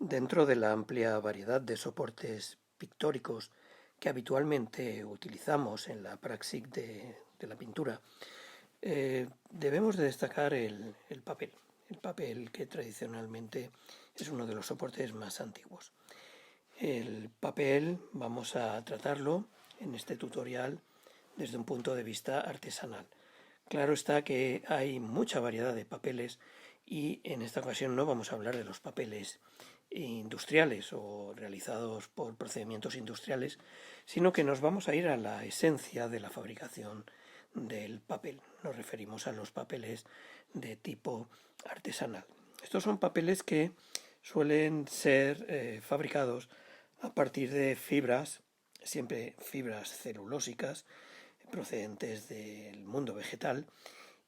Dentro de la amplia variedad de soportes pictóricos que habitualmente utilizamos en la praxis de la pintura, debemos de destacar el papel que tradicionalmente es uno de los soportes más antiguos. El papel vamos a tratarlo en este tutorial desde un punto de vista artesanal. Claro está que hay mucha variedad de papeles y en esta ocasión no vamos a hablar de los papeles industriales o realizados por procedimientos industriales, sino que nos vamos a ir a la esencia de la fabricación del papel. Nos referimos a los papeles de tipo artesanal. Estos son papeles que suelen ser fabricados a partir de fibras, siempre fibras celulósicas, procedentes del mundo vegetal,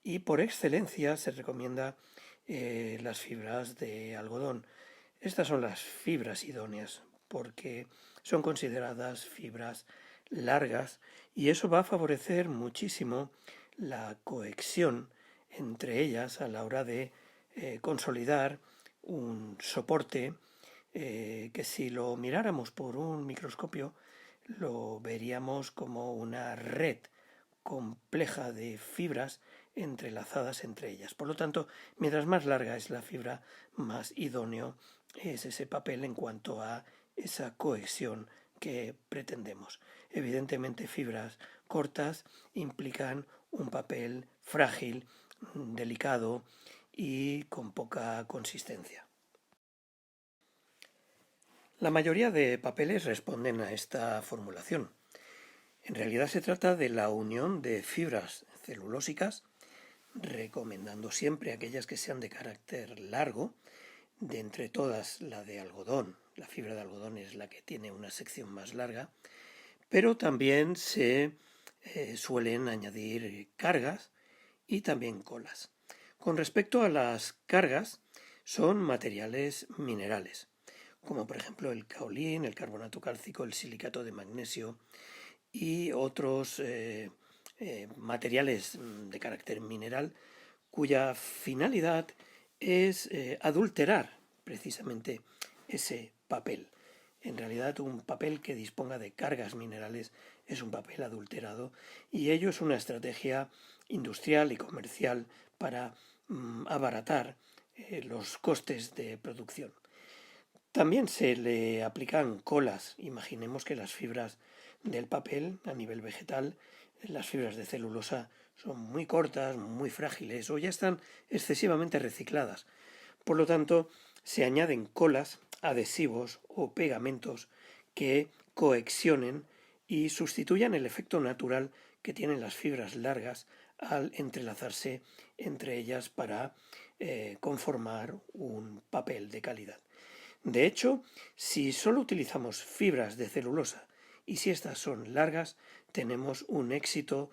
y por excelencia se recomienda las fibras de algodón. Estas son las fibras idóneas porque son consideradas fibras largas y eso va a favorecer muchísimo la cohesión entre ellas a la hora de consolidar un soporte que si lo miráramos por un microscopio lo veríamos como una red compleja de fibras entrelazadas entre ellas. Por lo tanto, mientras más larga es la fibra, más idóneo es ese papel en cuanto a esa cohesión que pretendemos. Evidentemente, fibras cortas implican un papel frágil, delicado y con poca consistencia. La mayoría de papeles responden a esta formulación. En realidad se trata de la unión de fibras celulósicas, recomendando siempre aquellas que sean de carácter largo, de entre todas la de algodón. La fibra de algodón es la que tiene una sección más larga, pero también se suelen añadir cargas y también colas. Con respecto a las cargas, son materiales minerales, como por ejemplo el caolín, el carbonato cálcico, el silicato de magnesio y otros materiales de carácter mineral cuya finalidad es adulterar precisamente ese papel. En realidad un papel que disponga de cargas minerales es un papel adulterado y ello es una estrategia industrial y comercial para abaratar los costes de producción. También se le aplican colas. Imaginemos que las fibras del papel a nivel vegetal, las fibras de celulosa son muy cortas, muy frágiles o ya están excesivamente recicladas. Por lo tanto, se añaden colas, adhesivos o pegamentos que coexionen y sustituyan el efecto natural que tienen las fibras largas al entrelazarse entre ellas para conformar un papel de calidad. De hecho, si solo utilizamos fibras de celulosa y si estas son largas, tenemos un éxito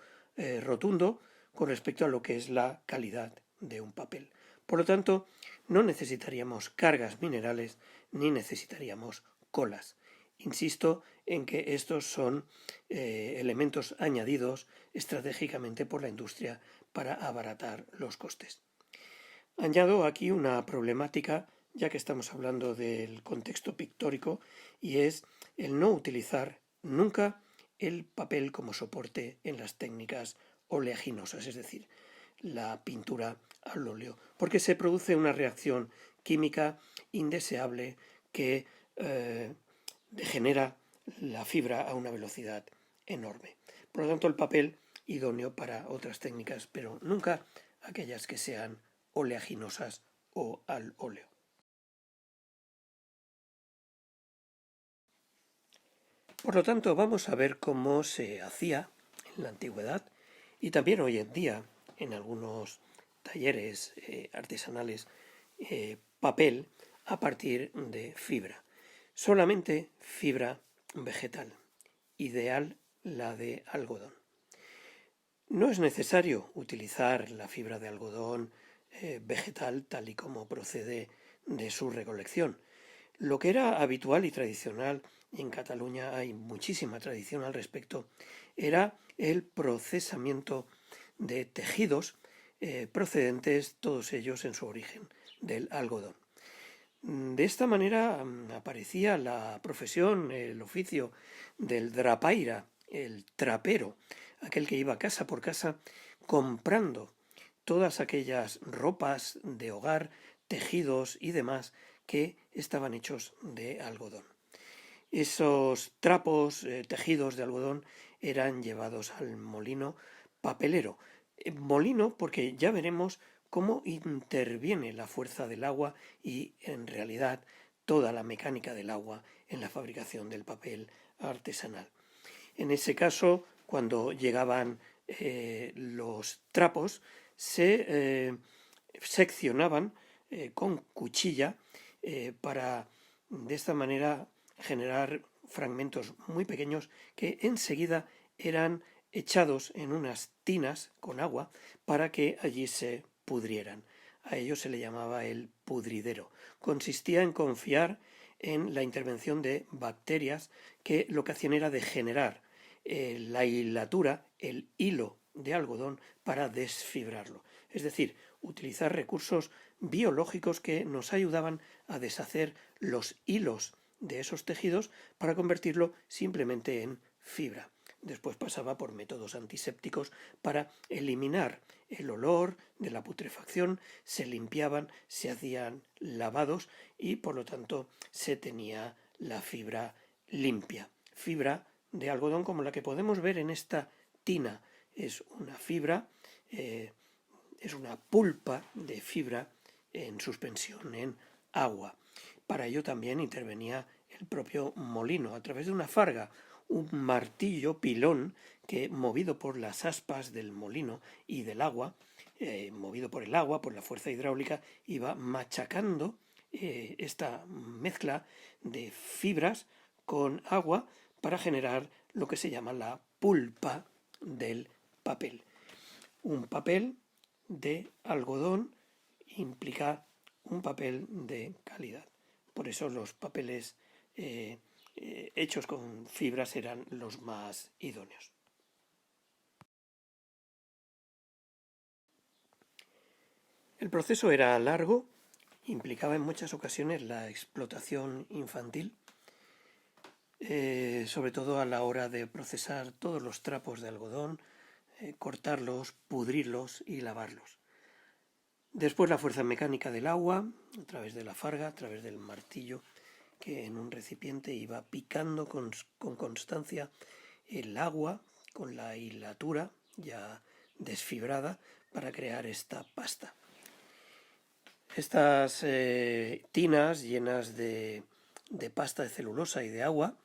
rotundo con respecto a lo que es la calidad de un papel. Por lo tanto, no necesitaríamos cargas minerales ni necesitaríamos colas. Insisto en que estos son elementos añadidos estratégicamente por la industria para abaratar los costes. Añado aquí una problemática, ya que estamos hablando del contexto pictórico, y es el no utilizar nunca el papel como soporte en las técnicas oleaginosas, es decir, la pintura al óleo, porque se produce una reacción química indeseable que degenera la fibra a una velocidad enorme. Por lo tanto, el papel idóneo para otras técnicas, pero nunca aquellas que sean oleaginosas o al óleo. Por lo tanto, vamos a ver cómo se hacía en la antigüedad y también hoy en día en algunos talleres artesanales papel a partir de fibra. Solamente fibra vegetal, ideal la de algodón. No es necesario utilizar la fibra de algodón vegetal tal y como procede de su recolección. Lo que era habitual y tradicional, y en Cataluña hay muchísima tradición al respecto, era el procesamiento de tejidos procedentes, todos ellos en su origen, del algodón. De esta manera aparecía la profesión, el oficio del drapaira, el trapero, aquel que iba casa por casa comprando todas aquellas ropas de hogar, tejidos y demás que estaban hechos de algodón. Esos trapos tejidos de algodón eran llevados al molino papelero. Molino porque ya veremos cómo interviene la fuerza del agua y en realidad toda la mecánica del agua en la fabricación del papel artesanal. En ese caso, cuando llegaban los trapos, se seccionaban con cuchilla para de esta manera generar fragmentos muy pequeños que enseguida eran echados en unas tinas con agua para que allí se pudrieran. A ello se le llamaba el pudridero. Consistía en confiar en la intervención de bacterias que lo que hacían era degenerar la hilatura, el hilo de algodón para desfibrarlo. Es decir, utilizar recursos biológicos que nos ayudaban a deshacer los hilos de esos tejidos para convertirlo simplemente en fibra. Después pasaba por métodos antisépticos para eliminar el olor de la putrefacción, se limpiaban, se hacían lavados y por lo tanto se tenía la fibra limpia. Fibra de algodón como la que podemos ver en esta tina. Es una fibra, es una pulpa de fibra en suspensión en agua. Para ello también intervenía el propio molino a través de una farga, un martillo pilón que, movido por las aspas del molino y del agua, movido por el agua, por la fuerza hidráulica, iba machacando esta mezcla de fibras con agua para generar lo que se llama la pulpa del papel. Un papel de algodón implica un papel de calidad. Por eso los papeles hechos con fibras eran los más idóneos. El proceso era largo, implicaba en muchas ocasiones la explotación infantil, sobre todo a la hora de procesar todos los trapos de algodón, cortarlos, pudrirlos y lavarlos. Después la fuerza mecánica del agua, a través de la farga, a través del martillo, que en un recipiente iba picando con constancia el agua con la hilatura ya desfibrada para crear esta pasta. Estas tinas llenas de pasta de celulosa y de agua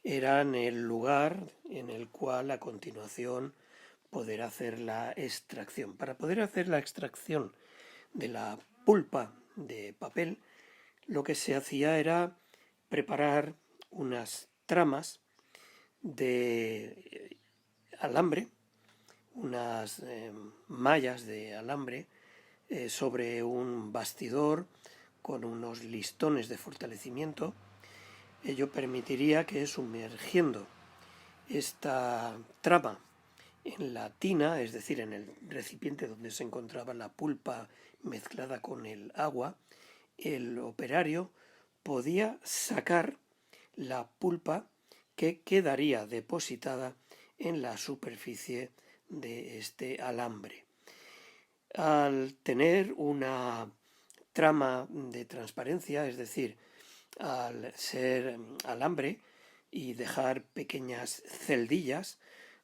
eran el lugar en el cual a continuación poder hacer la extracción. Para poder hacer la extracción de la pulpa de papel, lo que se hacía era preparar unas tramas de alambre, unas mallas de alambre sobre un bastidor con unos listones de fortalecimiento. Ello permitiría que, sumergiendo esta trama en la tina, es decir, en el recipiente donde se encontraba la pulpa mezclada con el agua, el operario podía sacar la pulpa que quedaría depositada en la superficie de este alambre. Al tener una trama de transparencia, es decir, al ser alambre y dejar pequeñas celdillas,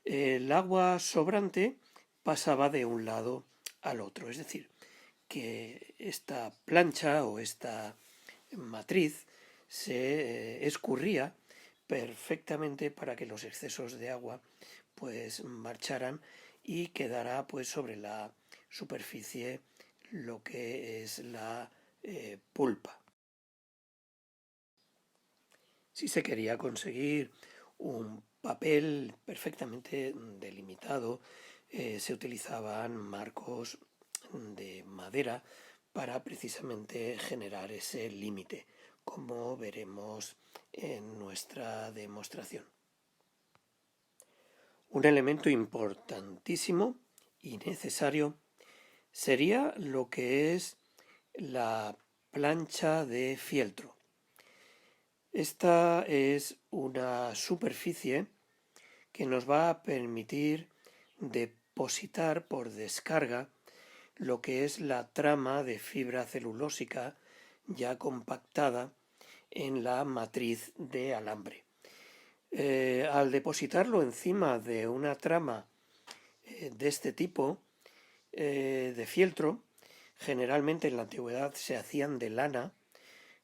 el agua sobrante pasaba de un lado al otro. Es decir, que esta plancha o esta matriz se escurría perfectamente para que los excesos de agua pues marcharan y quedara pues sobre la superficie lo que es la pulpa. Si se quería conseguir un papel perfectamente delimitado, se utilizaban marcos de madera para precisamente generar ese límite, como veremos en nuestra demostración. Un elemento importantísimo y necesario sería lo que es la plancha de fieltro. Esta es una superficie que nos va a permitir depositar por descarga lo que es la trama de fibra celulósica ya compactada en la matriz de alambre. Al depositarlo encima de una trama de este tipo de fieltro, generalmente en la antigüedad se hacían de lana,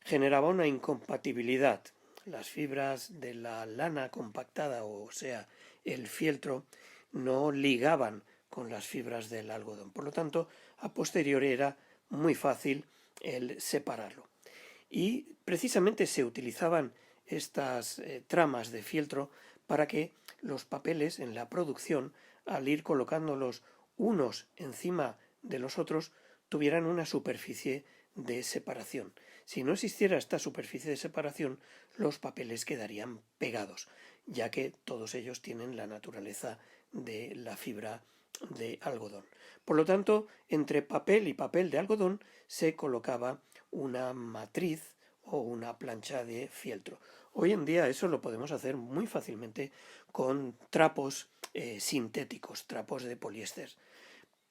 generaba una incompatibilidad. Las fibras de la lana compactada, o sea, el fieltro, no ligaban con las fibras del algodón. Por lo tanto, a posteriori era muy fácil el separarlo. Y precisamente se utilizaban estas tramas de fieltro para que los papeles en la producción, al ir colocándolos unos encima de los otros, tuvieran una superficie de separación. Si no existiera esta superficie de separación, los papeles quedarían pegados, ya que todos ellos tienen la naturaleza de la fibra de algodón. Por lo tanto, entre papel y papel de algodón se colocaba una matriz o una plancha de fieltro. Hoy en día eso lo podemos hacer muy fácilmente con trapos sintéticos, trapos de poliéster.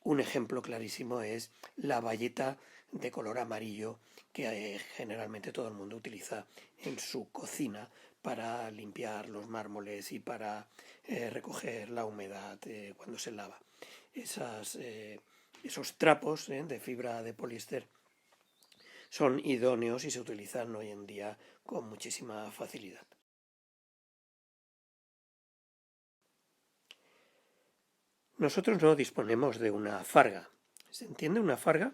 Un ejemplo clarísimo es la bayeta de color amarillo que generalmente todo el mundo utiliza en su cocina para limpiar los mármoles y para recoger la humedad cuando se lava. Esos trapos de fibra de poliéster son idóneos y se utilizan hoy en día con muchísima facilidad. Nosotros no disponemos de una farga. ¿Se entiende una farga?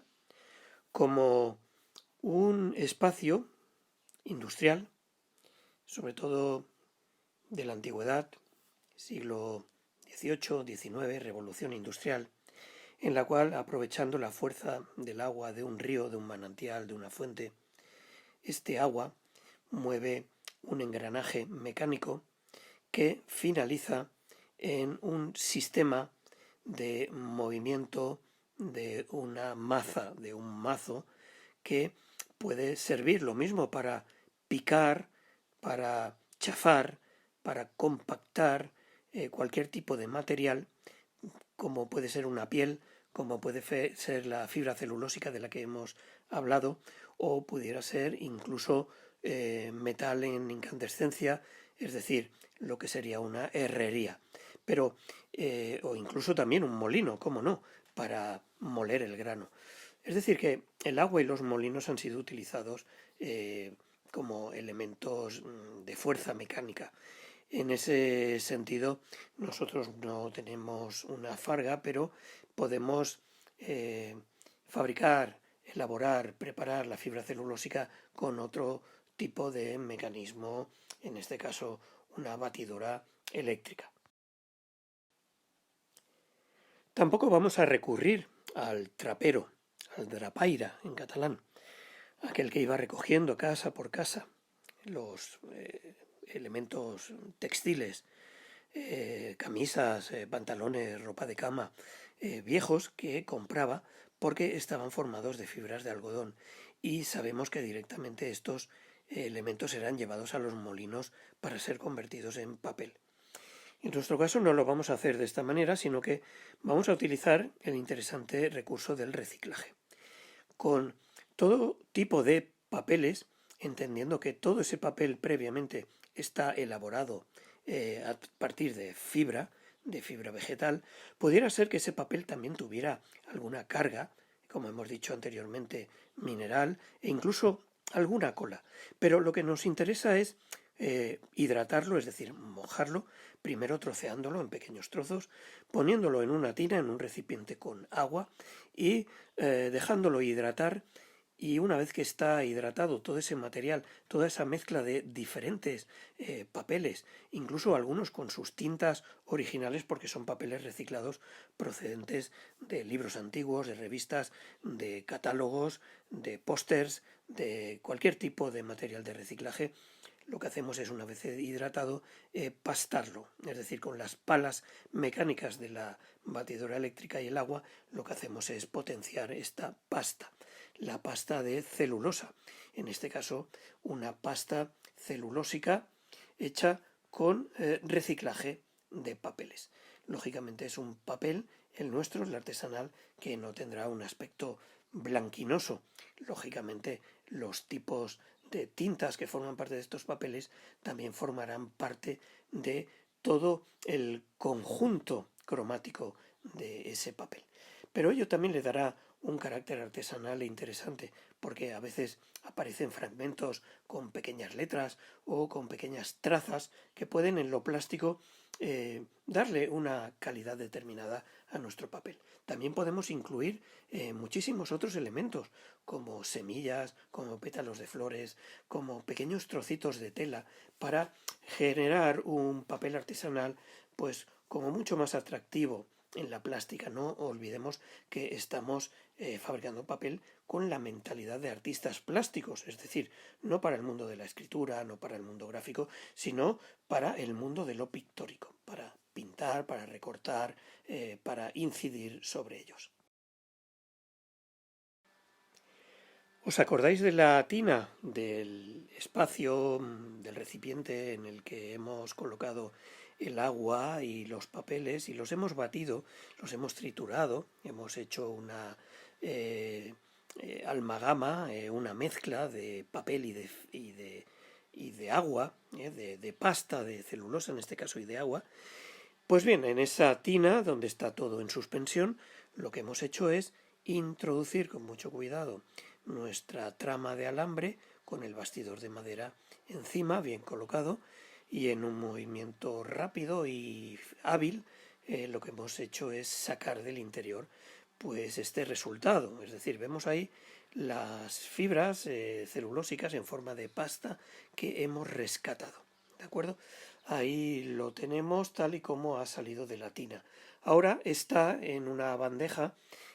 Como un espacio industrial, sobre todo de la antigüedad, siglo XVIII, XIX, revolución industrial, en la cual, aprovechando la fuerza del agua de un río, de un manantial, de una fuente, este agua mueve un engranaje mecánico que finaliza en un sistema de movimiento de una maza, de un mazo, que puede servir lo mismo para picar, para chafar, para compactar cualquier tipo de material, como puede ser una piel, como puede ser la fibra celulósica de la que hemos hablado, o pudiera ser incluso metal en incandescencia, es decir, lo que sería una herrería. Pero, o incluso también un molino, cómo no, para moler el grano. Es decir, que el agua y los molinos han sido utilizados como elementos de fuerza mecánica. En ese sentido, nosotros no tenemos una farga, pero podemos fabricar, elaborar, preparar la fibra celulósica con otro tipo de mecanismo, en este caso una batidora eléctrica. Tampoco vamos a recurrir al trapero, al drapaire en catalán, aquel que iba recogiendo casa por casa los elementos textiles, camisas, pantalones, ropa de cama, viejos que compraba porque estaban formados de fibras de algodón, y sabemos que directamente estos elementos eran llevados a los molinos para ser convertidos en papel. En nuestro caso no lo vamos a hacer de esta manera, sino que vamos a utilizar el interesante recurso del reciclaje. Con todo tipo de papeles, entendiendo que todo ese papel previamente está elaborado a partir de fibra vegetal, pudiera ser que ese papel también tuviera alguna carga, como hemos dicho anteriormente, mineral e incluso alguna cola. Pero lo que nos interesa es hidratarlo, es decir, mojarlo, primero troceándolo en pequeños trozos, poniéndolo en una tina, en un recipiente con agua y dejándolo hidratar. Y una vez que está hidratado todo ese material, toda esa mezcla de diferentes papeles, incluso algunos con sus tintas originales porque son papeles reciclados procedentes de libros antiguos, de revistas, de catálogos, de pósters, de cualquier tipo de material de reciclaje, lo que hacemos es, una vez hidratado, pastarlo, es decir, con las palas mecánicas de la batidora eléctrica y el agua, lo que hacemos es potenciar esta pasta. la pasta de celulosa. En este caso, una pasta celulósica hecha con reciclaje de papeles. Lógicamente es un papel, el nuestro, el artesanal, que no tendrá un aspecto blanquinoso. Lógicamente los tipos de tintas que forman parte de estos papeles también formarán parte de todo el conjunto cromático de ese papel. Pero ello también le dará un carácter artesanal e interesante, porque a veces aparecen fragmentos con pequeñas letras o con pequeñas trazas que pueden en lo plástico darle una calidad determinada a nuestro papel. También podemos incluir muchísimos otros elementos, como semillas, como pétalos de flores, como pequeños trocitos de tela, para generar un papel artesanal, pues como mucho más atractivo en la plástica. No olvidemos que estamos fabricando papel con la mentalidad de artistas plásticos, es decir, no para el mundo de la escritura, no para el mundo gráfico, sino para el mundo de lo pictórico, para pintar, para recortar, para incidir sobre ellos. ¿Os acordáis de la tina, del espacio, del recipiente en el que hemos colocado el agua y los papeles y los hemos batido, los hemos triturado, hemos hecho una amalgama, una mezcla de papel y de agua, de pasta, de celulosa en este caso y de agua? Pues bien, en esa tina donde está todo en suspensión, lo que hemos hecho es introducir con mucho cuidado nuestra trama de alambre con el bastidor de madera encima, bien colocado, y en un movimiento rápido y hábil lo que hemos hecho es sacar del interior pues este resultado. Es decir, vemos ahí las fibras celulósicas en forma de pasta que hemos rescatado. ¿De acuerdo? Ahí lo tenemos tal y como ha salido de la tina. Ahora está en una bandeja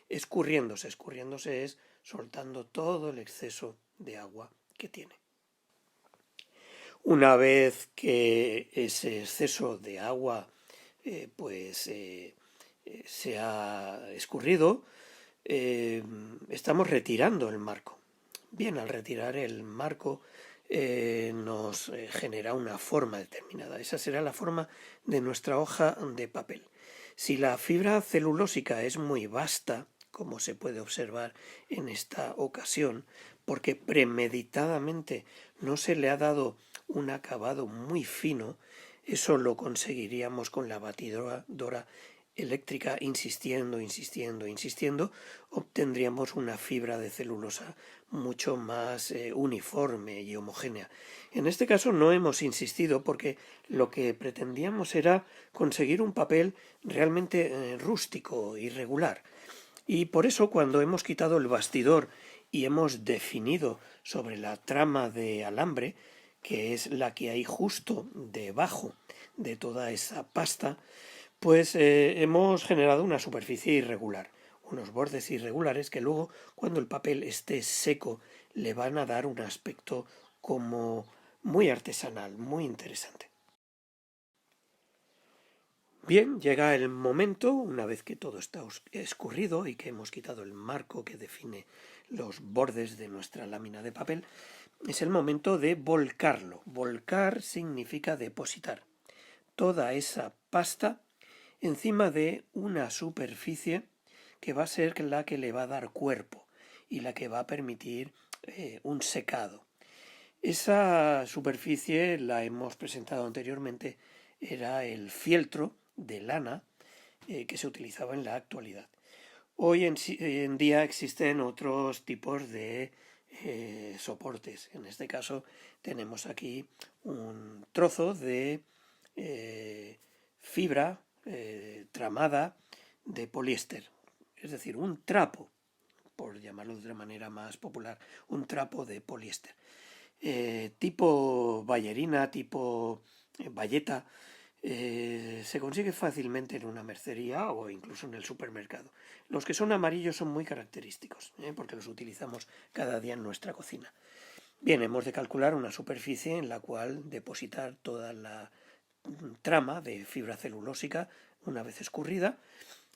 escurriéndose. Escurriéndose es soltando todo el exceso de agua que tiene. Una vez que ese exceso de agua se ha escurrido, estamos retirando el marco. Bien, al retirar el marco nos genera una forma determinada. Esa será la forma de nuestra hoja de papel. Si la fibra celulósica es muy vasta, como se puede observar en esta ocasión, porque premeditadamente no se le ha dado un acabado muy fino, eso lo conseguiríamos con la batidora eléctrica insistiendo, obtendríamos una fibra de celulosa mucho más uniforme y homogénea. En este caso no hemos insistido porque lo que pretendíamos era conseguir un papel realmente rústico, irregular. Y por eso cuando hemos quitado el bastidor y hemos definido sobre la trama de alambre, que es la que hay justo debajo de toda esa pasta, pues hemos generado una superficie irregular, unos bordes irregulares que luego, cuando el papel esté seco, le van a dar un aspecto como muy artesanal, muy interesante. Bien, llega el momento, una vez que todo está escurrido y que hemos quitado el marco que define los bordes de nuestra lámina de papel, es el momento de volcarlo. Volcar significa depositar toda esa pasta encima de una superficie que va a ser la que le va a dar cuerpo y la que va a permitir un secado. Esa superficie la hemos presentado anteriormente, era el fieltro de lana que se utilizaba en la actualidad. Hoy en día existen otros tipos de soportes. En este caso tenemos aquí un trozo de fibra tramada de poliéster, es decir, un trapo, por llamarlo de una manera más popular, un trapo de poliéster. Tipo ballerina, tipo bayeta, se consigue fácilmente en una mercería o incluso en el supermercado. Los que son amarillos son muy característicos, porque los utilizamos cada día en nuestra cocina. Bien, hemos de calcular una superficie en la cual depositar toda la trama de fibra celulósica una vez escurrida.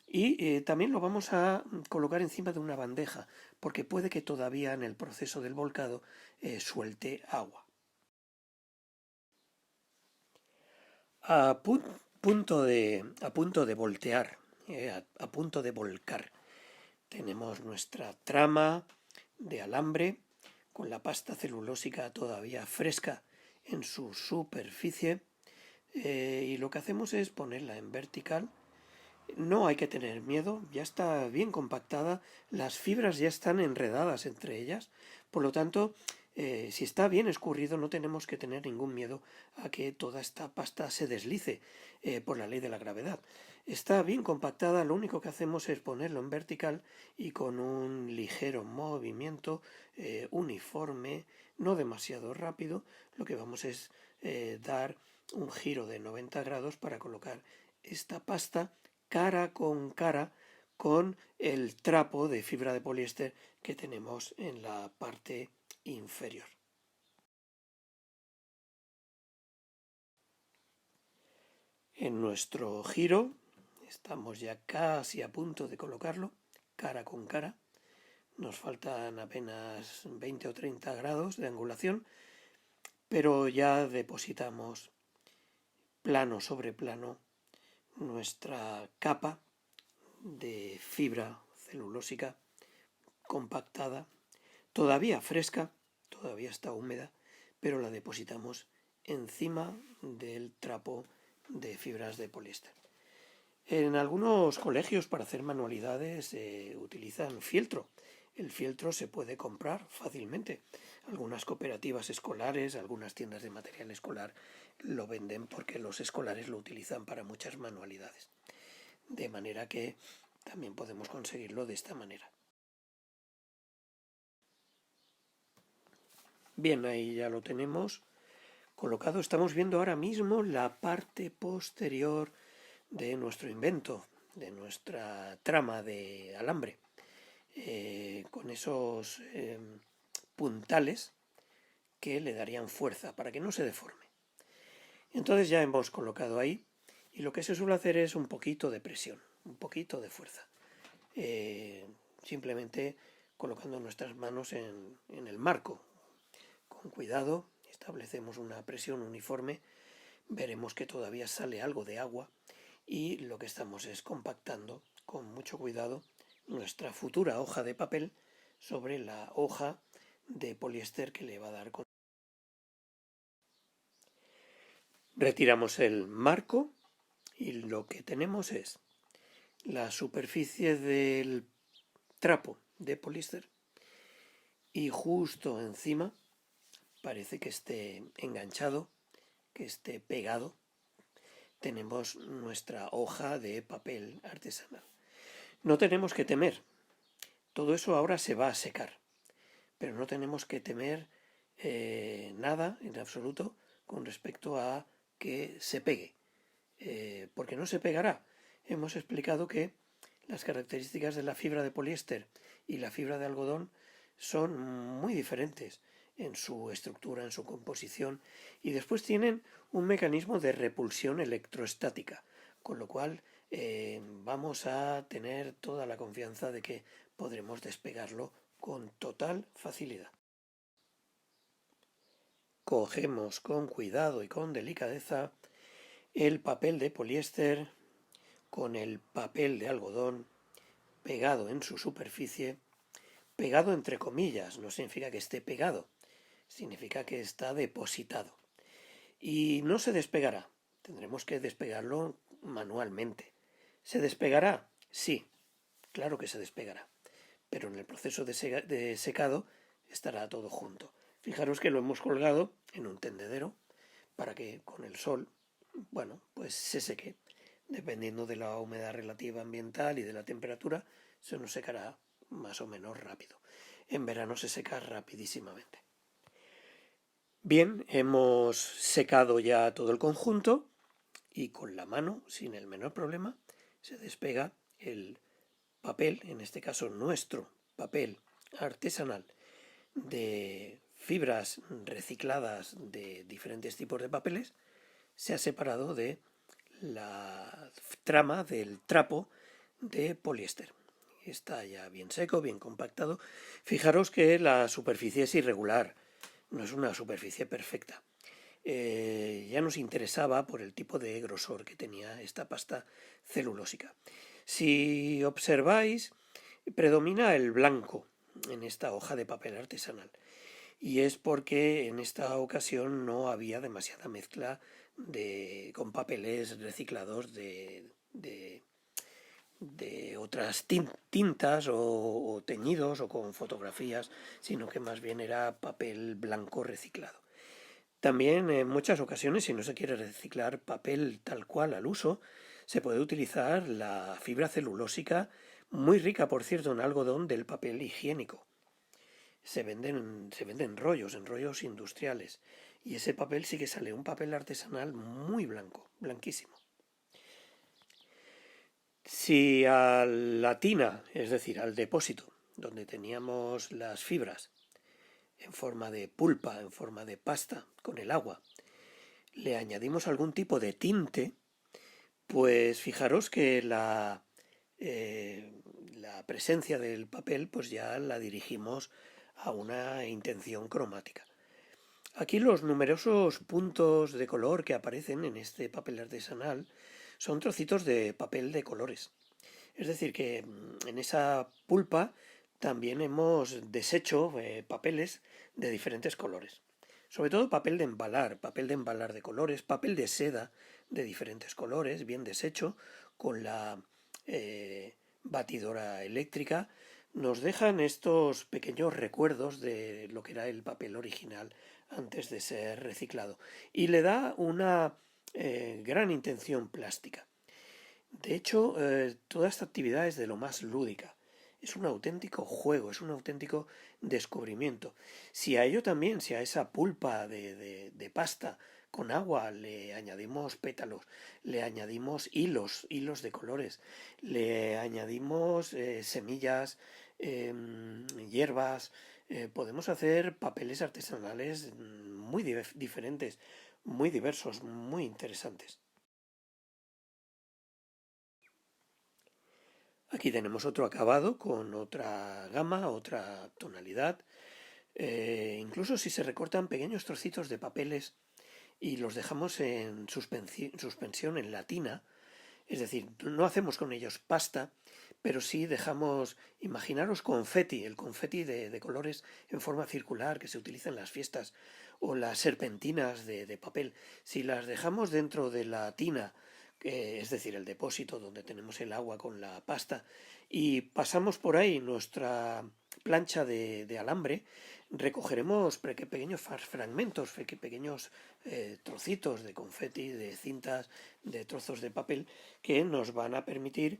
Y también lo vamos a colocar encima de una bandeja, porque puede que todavía en el proceso del volcado suelte agua. A punto de voltear, a punto de volcar, tenemos nuestra trama de alambre con la pasta celulósica todavía fresca en su superficie, y lo que hacemos es ponerla en vertical. No hay que tener miedo, ya está bien compactada, las fibras ya están enredadas entre ellas, por lo tanto, si está bien escurrido no tenemos que tener ningún miedo a que toda esta pasta se deslice por la ley de la gravedad. Está bien compactada, lo único que hacemos es ponerlo en vertical y con un ligero movimiento uniforme, no demasiado rápido, lo que vamos es dar un giro de 90 grados para colocar esta pasta cara con el trapo de fibra de poliéster que tenemos en la parte inferior. En nuestro giro estamos ya casi a punto de colocarlo cara con cara. Nos faltan apenas 20 o 30 grados de angulación, pero ya depositamos plano sobre plano nuestra capa de fibra celulósica compactada, todavía fresca, todavía está húmeda, pero la depositamos encima del trapo de fibras de poliéster. En algunos colegios para hacer manualidades utilizan fieltro. El fieltro se puede comprar fácilmente. Algunas cooperativas escolares, algunas tiendas de material escolar lo venden porque los escolares lo utilizan para muchas manualidades. De manera que también podemos conseguirlo de esta manera. Bien, ahí ya lo tenemos colocado. Estamos viendo ahora mismo la parte posterior de nuestro invento, de nuestra trama de alambre, con esos puntales que le darían fuerza para que no se deforme. Entonces ya hemos colocado ahí, y lo que se suele hacer es un poquito de presión, un poquito de fuerza. Simplemente colocando nuestras manos en el marco. Con cuidado, establecemos una presión uniforme, veremos que todavía sale algo de agua y lo que estamos es compactando con mucho cuidado nuestra futura hoja de papel sobre la hoja de poliéster que le va a dar con. Retiramos el marco y lo que tenemos es la superficie del trapo de poliéster y justo encima parece que esté enganchado, que esté pegado, tenemos nuestra hoja de papel artesanal. No tenemos que temer, todo eso ahora se va a secar, pero no tenemos que temer nada en absoluto con respecto a que se pegue, porque no se pegará. Hemos explicado que las características de la fibra de poliéster y la fibra de algodón son muy diferentes en su estructura, en su composición, y después tienen un mecanismo de repulsión electrostática, con lo cual vamos a tener toda la confianza de que podremos despegarlo con total facilidad. Cogemos con cuidado y con delicadeza el papel de poliéster con el papel de algodón pegado en su superficie, pegado entre comillas, no significa que esté pegado, significa que está depositado. Y no se despegará, tendremos que despegarlo manualmente. ¿Se despegará? Sí, claro que se despegará, pero en el proceso de secado estará todo junto. Fijaros que lo hemos colgado en un tendedero para que con el sol, bueno, pues se seque. Dependiendo de la humedad relativa ambiental y de la temperatura, se nos secará más o menos rápido. En verano se seca rapidísimamente. Bien, hemos secado ya todo el conjunto y con la mano, sin el menor problema, se despega el papel, en este caso nuestro papel artesanal de fibras recicladas de diferentes tipos de papeles, se ha separado de la trama del trapo de poliéster. Está ya bien seco, bien compactado. Fijaros que la superficie es irregular, no es una superficie perfecta. Ya nos interesaba por el tipo de grosor que tenía esta pasta celulósica. Si observáis, predomina el blanco en esta hoja de papel artesanal. Y es porque en esta ocasión no había demasiada mezcla con papeles reciclados de otras tintas o teñidos o con fotografías, sino que más bien era papel blanco reciclado. También en muchas ocasiones, si no se quiere reciclar papel tal cual al uso, se puede utilizar la fibra celulósica, muy rica por cierto en algodón, del papel higiénico. Se venden en rollos industriales, y ese papel sí que sale un papel artesanal muy blanco, blanquísimo. Si a la tina, es decir, al depósito, donde teníamos las fibras en forma de pulpa, en forma de pasta, con el agua, le añadimos algún tipo de tinte, pues fijaros que la presencia del papel pues ya la dirigimos a una intención cromática. Aquí los numerosos puntos de color que aparecen en este papel artesanal son trocitos de papel de colores. Es decir, que en esa pulpa también hemos deshecho papeles de diferentes colores. Sobre todo papel de embalar de colores, papel de seda de diferentes colores, bien deshecho, con la batidora eléctrica, nos dejan estos pequeños recuerdos de lo que era el papel original antes de ser reciclado. Y le da una gran intención plástica. De hecho, toda esta actividad es de lo más lúdica. Es un auténtico juego, es un auténtico descubrimiento. Si a ello también, si a esa pulpa de pasta con agua le añadimos pétalos, le añadimos hilos de colores, le añadimos semillas, hierbas, podemos hacer papeles artesanales muy diferentes, muy diversos, muy interesantes. Aquí tenemos otro acabado con otra gama, otra tonalidad. Incluso si se recortan pequeños trocitos de papeles y los dejamos en suspensión en la tina, es decir, no hacemos con ellos pasta, pero sí dejamos, imaginaros confeti, el confeti de colores en forma circular que se utiliza en las fiestas, o las serpentinas de papel. Si las dejamos dentro de la tina, es decir, el depósito donde tenemos el agua con la pasta, y pasamos por ahí nuestra plancha de alambre, recogeremos pequeños fragmentos, pequeños trocitos de confeti, de cintas, de trozos de papel, que nos van a permitir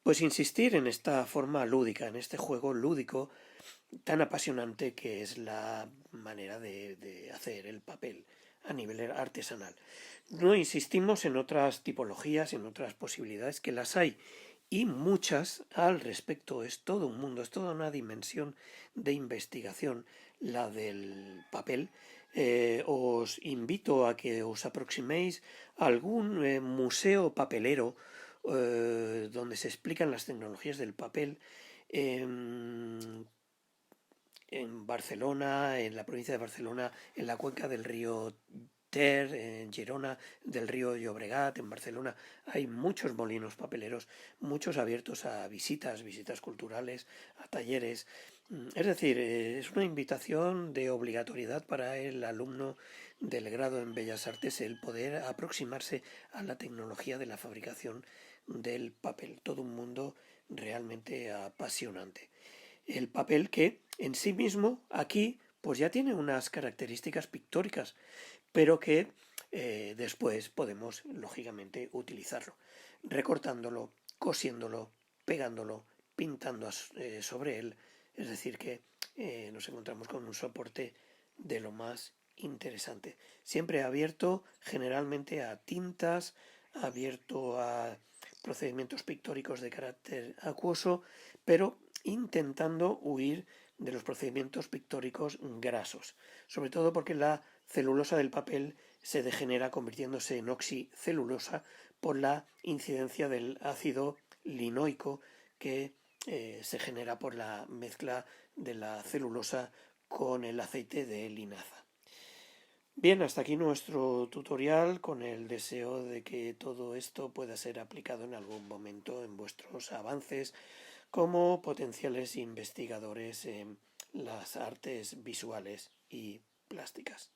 pues insistir en esta forma lúdica, en este juego lúdico tan apasionante que es la manera de hacer el papel a nivel artesanal. No insistimos en otras tipologías, en otras posibilidades, que las hay, y muchas al respecto. Es todo un mundo, es toda una dimensión de investigación la del papel. Os invito a que os aproximéis a algún museo papelero donde se explican las tecnologías del papel. En Barcelona, en la provincia de Barcelona, en la cuenca del río Ter, en Girona, del río Llobregat, en Barcelona, hay muchos molinos papeleros, muchos abiertos a visitas culturales, a talleres. Es decir, es una invitación de obligatoriedad para el alumno del grado en Bellas Artes el poder aproximarse a la tecnología de la fabricación del papel. Todo un mundo realmente apasionante. El papel que en sí mismo aquí pues ya tiene unas características pictóricas, pero que después podemos lógicamente utilizarlo, recortándolo, cosiéndolo, pegándolo, pintando sobre él. Es decir que nos encontramos con un soporte de lo más interesante, siempre abierto generalmente a tintas, abierto a procedimientos pictóricos de carácter acuoso, pero intentando huir de los procedimientos pictóricos grasos, sobre todo porque la celulosa del papel se degenera convirtiéndose en oxicelulosa por la incidencia del ácido linoico que se genera por la mezcla de la celulosa con el aceite de linaza. Bien, hasta aquí nuestro tutorial, con el deseo de que todo esto pueda ser aplicado en algún momento en vuestros avances como potenciales investigadores en las artes visuales y plásticas.